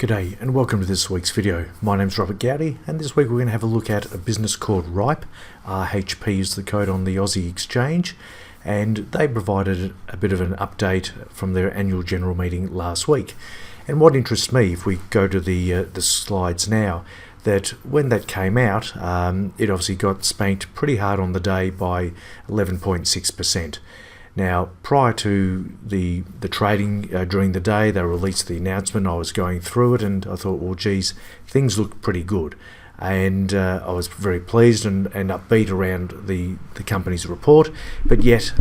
G'day and welcome to this week's video. My name's Robert Gowdy and this week we're going to have a look at a business called Rhipe. RHP is the code on the Aussie exchange, and they provided a bit of an update from their annual general meeting last week. And what interests me, if we go to the slides now, that when that came out, it obviously got spanked pretty hard on the day by 11.6%. Now, prior to the trading during the day, they released the announcement. I was going through it and I thought, well, geez, things look pretty good. And I was very pleased and upbeat around the company's report, but yet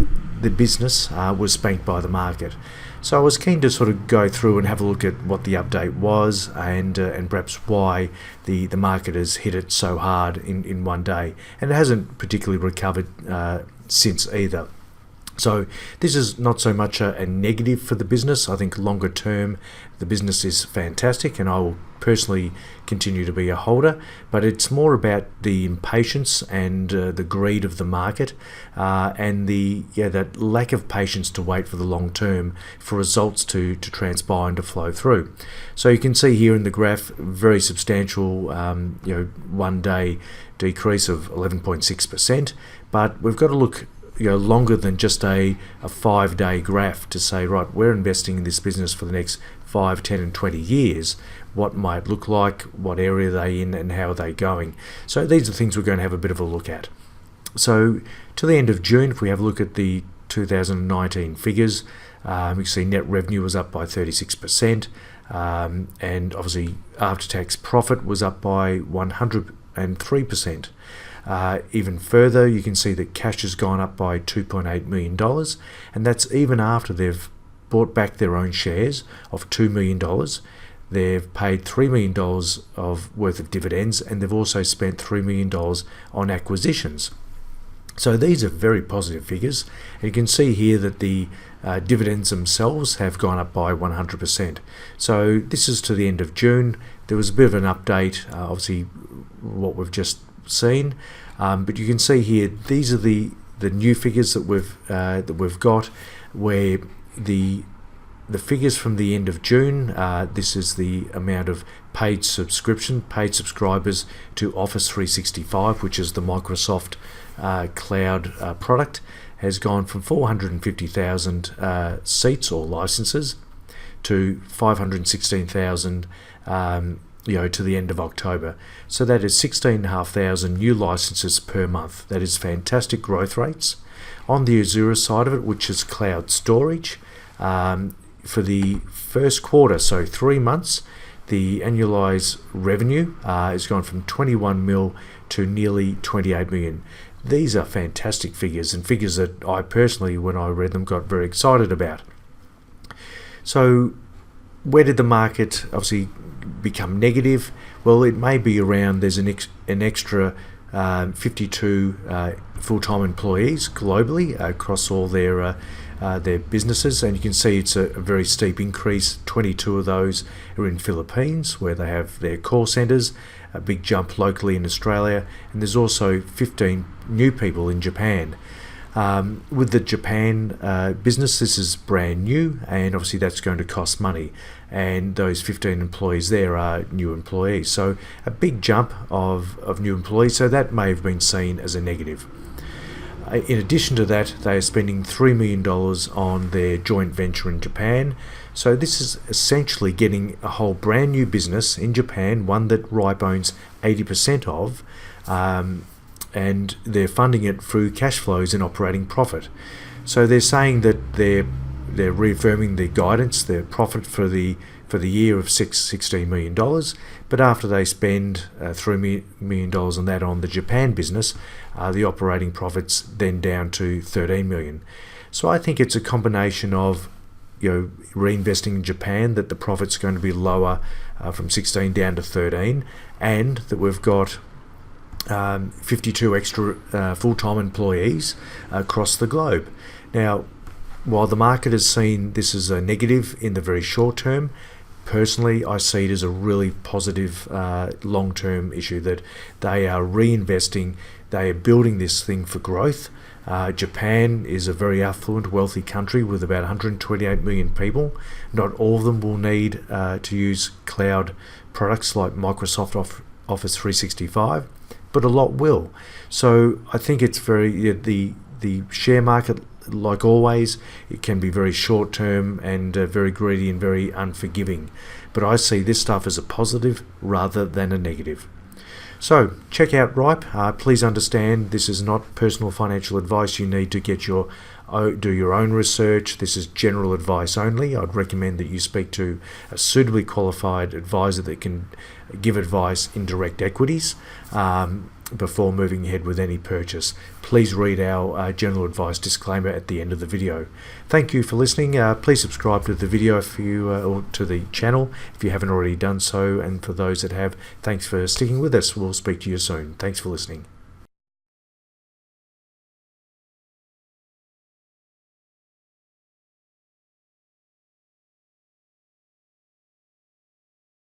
the business was spanked by the market. So I was keen to sort of go through and have a look at what the update was and perhaps why the market has hit it so hard in one day. And it hasn't particularly recovered since either. So this is not so much a negative for the business. I think longer term the business is fantastic and I will personally continue to be a holder, but it's more about the impatience and the greed of the market and that lack of patience to wait for the long term for results to transpire and to flow through. So you can see here in the graph very substantial 1 day decrease of 11.6%, but we've got to look longer than just a 5-day graph to say, right, we're investing in this business for the next 5, 10 and 20 years. What might it look like, what area are they in, and how are they going? So these are things we're going to have a bit of a look at. So to the end of June, if we have a look at the 2019 figures, we can see net revenue was up by 36%, and obviously after-tax profit was up by 103%. Even further, you can see that cash has gone up by $2.8 million, and that's even after they've bought back their own shares of $2 million. They've paid $3 million worth of dividends, and they've also spent $3 million on acquisitions. So these are very positive figures, and you can see here that the dividends themselves have gone up by 100%. So this is to the end of June. There was a bit of an update, obviously what we've just seen, but you can see here these are the new figures that we've got, where the figures from the end of June, this is the amount of paid subscribers to Office 365, which is the Microsoft cloud product, has gone from 450,000 seats or licenses to 516,000 to the end of October. So that is 16,500 new licenses per month. That is fantastic growth rates. On the Azure side of it, which is cloud storage, for the first quarter, so 3 months, the annualized revenue has gone from 21 mil to nearly 28 million. These are fantastic figures, and figures that I personally, when I read them, got very excited about. So where did the market obviously become negative? Well, it may be around there's an extra 52 full-time employees globally across all their businesses, and you can see it's a very steep increase. 22 of those are in Philippines, where they have their call centers, a big jump locally in Australia, and there's also 15 new people in Japan. With the Japan business, this is brand new, and obviously that's going to cost money, and those 15 employees there are new employees, so a big jump of new employees, so that may have been seen as a negative. In addition to that, they are spending $3 million on their joint venture in Japan, so this is essentially getting a whole brand new business in Japan, one that Rhipe owns 80% of, and they're funding it through cash flows and operating profit. So they're saying that they're reaffirming their guidance, their profit for the year of $16 million, but after they spend $3 million on that on the Japan business, the operating profits then down to $13 million. So I think it's a combination of reinvesting in Japan, that the profit's going to be lower from 16 down to 13, and that we've got 52 extra full-time employees across the globe. Now, while the market has seen this as a negative in the very short term, personally I see it as a really positive long-term issue, that they are reinvesting, they are building this thing for growth, Japan is a very affluent, wealthy country with about 128 million people. Not all of them will need to use cloud products like Microsoft Office 365, but a lot will. So I think it's the share market, like always, it can be very short term and very greedy and very unforgiving. But I see this stuff as a positive rather than a negative. So check out Rhipe. Please understand this is not personal financial advice. You need to do your own research. This is general advice only. I'd recommend that you speak to a suitably qualified advisor that can give advice in direct equities before moving ahead with any purchase. Please read our general advice disclaimer at the end of the video. Thank you for listening. Please subscribe to the video or to the channel if you haven't already done so, and for those that have, thanks for sticking with us. We'll speak to you soon. Thanks for listening.